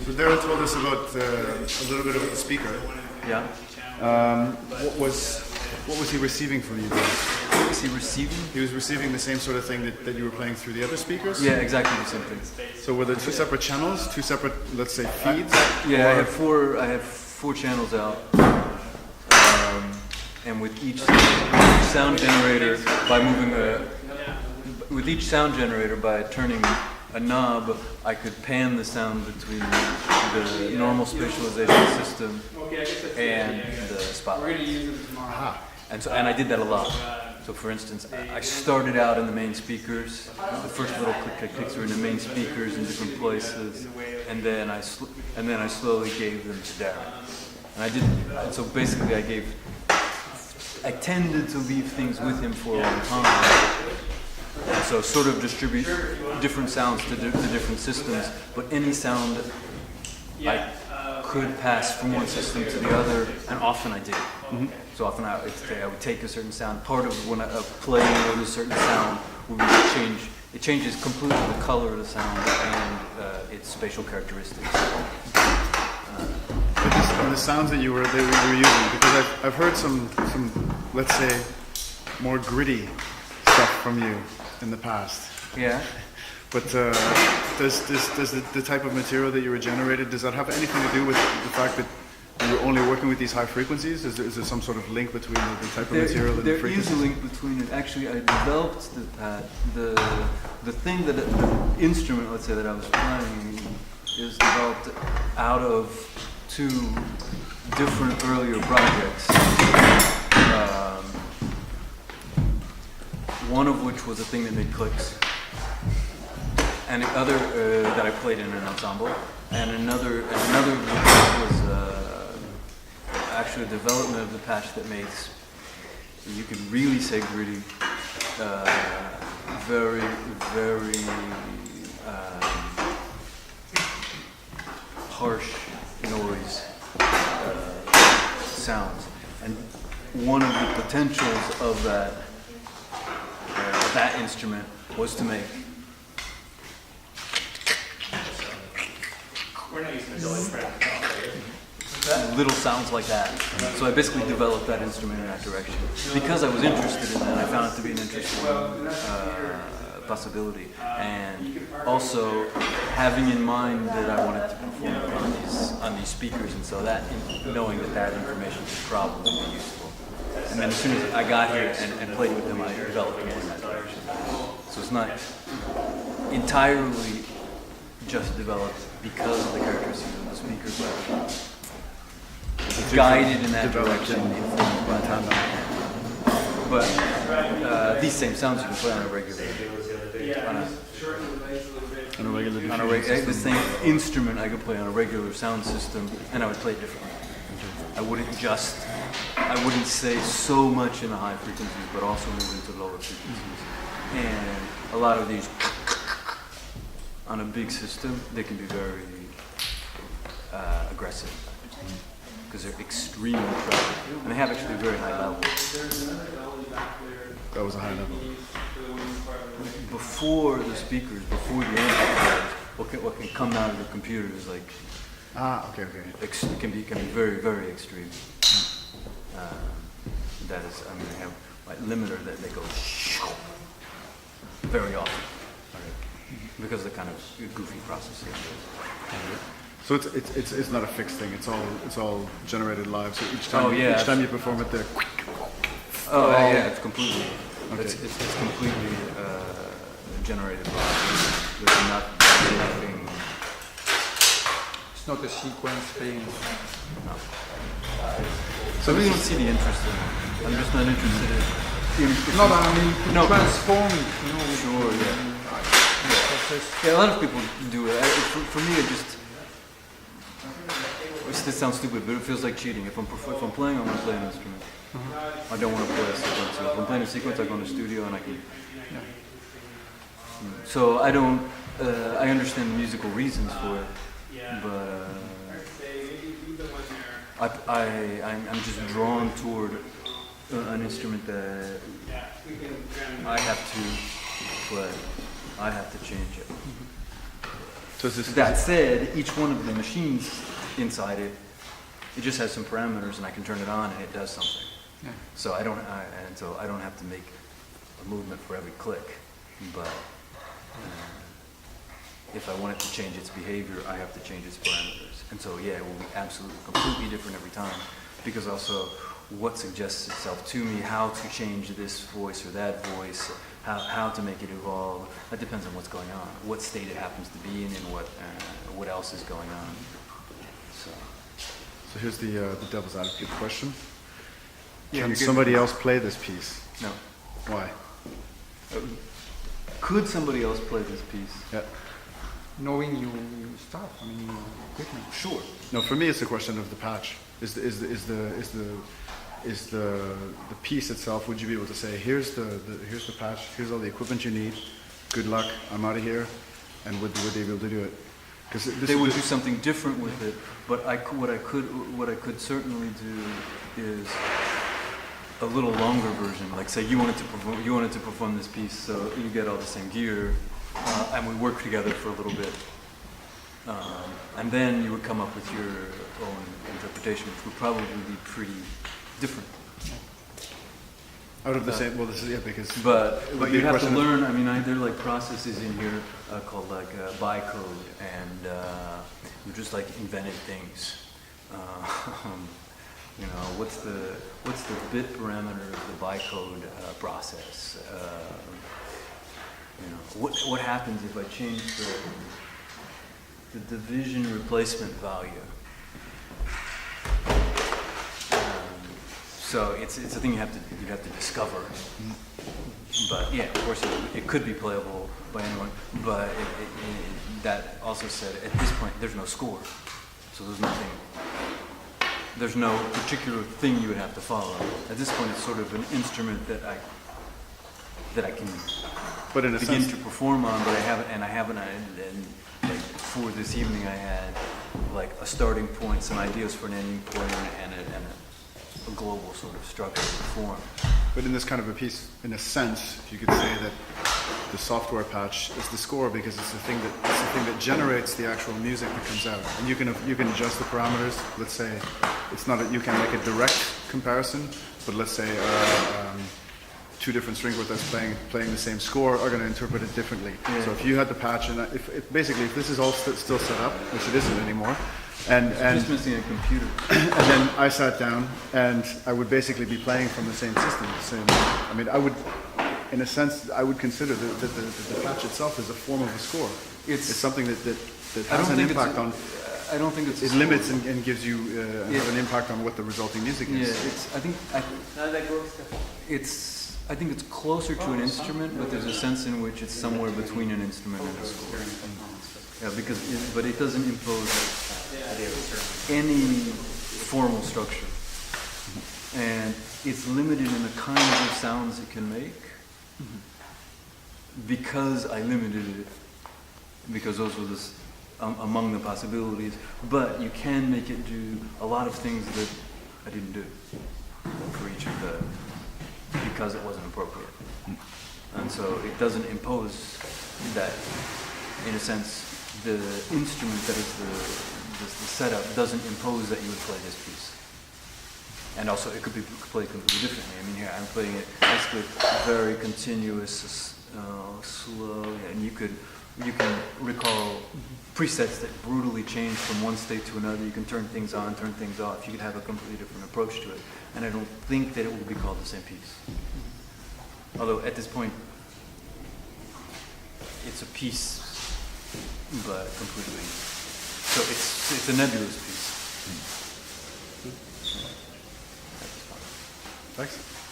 So Darren told us about a little bit about the speaker. Yeah. What was he receiving from you guys? What was he receiving? He was receiving the same sort of thing that you were playing through the other speakers? Yeah, exactly the same thing. So were there two separate channels, two separate, let's say, feeds? Yeah, I have four channels out. And with each sound generator, by turning a knob, I could pan the sound between the normal spatialization system and the spotlight. And I did that a lot. So for instance, I started out in the main speakers. The first little clicks were in the main speakers in different places, and then I slowly gave them to Darren. And so basically I tended to leave things with him for a long time. And so sort of distribute different sounds to different systems, but any sound I could pass from one system to the other, and often I did. Mm-hmm. So often I would take a certain sound. Part of when I playing with a certain sound would be change. It changes completely the color of the sound and its spatial characteristics. And the sounds that you were using, because I've heard some let's say more gritty stuff from you in the past. Yeah. But does the type of material that you were generated, does that have anything to do with the fact that you're only working with these high frequencies? Is there some sort of link between the type of material and the frequencies? There is a link between it. Actually, I developed the thing that the instrument, let's say, that I was playing is developed out of two different earlier projects. One of which was a thing that made clicks, and the other that I played in an ensemble, and another was actually a development of the patch that made, you could really say gritty, very, very harsh noise sounds. And one of the potentials of that instrument was to make little sounds like that. So I basically developed that instrument in that direction. Because I was interested in that, I found it to be an interesting possibility. And also having in mind that I wanted to perform on these speakers, and so that knowing that information could probably be useful. And then as soon as I got here and played with them, I developed more in that direction. So it's not entirely just developed because of the characteristics of the speakers, but guided in that direction, informed by that. But these same sounds you can play on a regular the same instrument I could play on a regular sound system, and I would play it differently. I wouldn't say so much in the high frequencies, but also move into lower frequencies. And a lot of these on a big system, they can be very aggressive because they're extremely present, and they have actually a very high level. That was a high level. Before the speakers, before the amplifiers, what can come out of the computer is like okay. It can be very, very extreme. That is, I mean, I have like limiter that they go very often because of the kind of goofy processing. So it's not a fixed thing. It's all generated live. So each time you perform it, there. It's completely. Okay. It's completely generated live. There's nothing. It's not a sequence thing. No. So I really don't see the interest in it. I'm just not interested in. Transforming. Sure. Yeah. A lot of people do it. For me, this sounds stupid, but it feels like cheating. If I'm playing, I want to play an instrument. I don't want to play a sequence. So if I'm playing a sequence, I go in the studio and I can. So I don't. I understand the musical reasons for it, but I'm just drawn toward an instrument that I have to play. I have to change it. So So is this, That said, each one of the machines inside it, it just has some parameters, and I can turn it on, and it does something. Yeah. So I don't have to make a movement for every click. But if I want it to change its behavior, I have to change its parameters. And so yeah, it will be absolutely completely different every time, because also what suggests itself to me, how to change this voice or that voice, how to make it evolve, that depends on what's going on, what state it happens to be in, and what else is going on. so here's the devil's advocate question. Yeah, Can you get- somebody else play this piece? No. Why? Could somebody else play this piece? Yeah. Knowing you stuff, I mean, your equipment. Sure. No, for me it's a question of the patch. Is the piece itself? Would you be able to say, here's the patch, here's all the equipment you need. Good luck. I'm out of here. And would they be able to do it? Because They would do something different with it, but what I could certainly do is a little longer version. Like say you wanted to perform this piece, so you get all the same gear, and we work together for a little bit, and then you would come up with your own interpretation, which would probably be pretty different. out of the same. Well, this is because. But it would be you a have to question of- learn. I mean, there are like processes in here called like bytecode, and you just like invented things. You know, what's the bit parameter of the bytecode process? You know, what happens if I change the division replacement value? So it's a thing you have to discover. But yeah, of course it could be playable by anyone. But that also said, at this point there's no score, so there's no particular thing you would have to follow. At this point, it's sort of an instrument that I can But in a begin sense, to perform on, but I haven't, and like for this evening, I had like a starting point, some ideas for an ending point, and a global sort of structure and form. but in this kind of a piece, in a sense, you could say that the software patch is the score because it's the thing that generates the actual music that comes out, and you can adjust the parameters. Let's say it's not you can make a direct comparison, but let's say two different string quartets playing the same score are going to interpret it differently. Yeah. So if you had the patch, and if this is all still set up, which it isn't anymore, and Just missing a computer. and then I sat down and I would basically be playing from the same system. I mean, I would, in a sense, I would consider that the patch itself is a form of a score. It's something that has an impact on. I don't think it's. It limits and gives you have an impact on what the resulting music Yeah, is. I think it's closer to an instrument, but there's a sense in which it's somewhere between an instrument and a score. Yeah, but it doesn't impose any formal structure, and it's limited in the kinds of sounds it can make because I limited it, because those were among the possibilities. But you can make it do a lot of things that I didn't do for each of the, because it wasn't appropriate. And so it doesn't impose that, in a sense, the instrument that is the setup doesn't impose that you would play this piece. And also it could be played completely differently. I mean, here I'm playing it basically very continuous, slow, and you can recall presets that brutally change from one state to another. You can turn things on, turn things off. You could have a completely different approach to it. And I don't think that it will be called the same piece. Although at this point, it's a piece, but completely. So it's a nebulous piece. Thanks.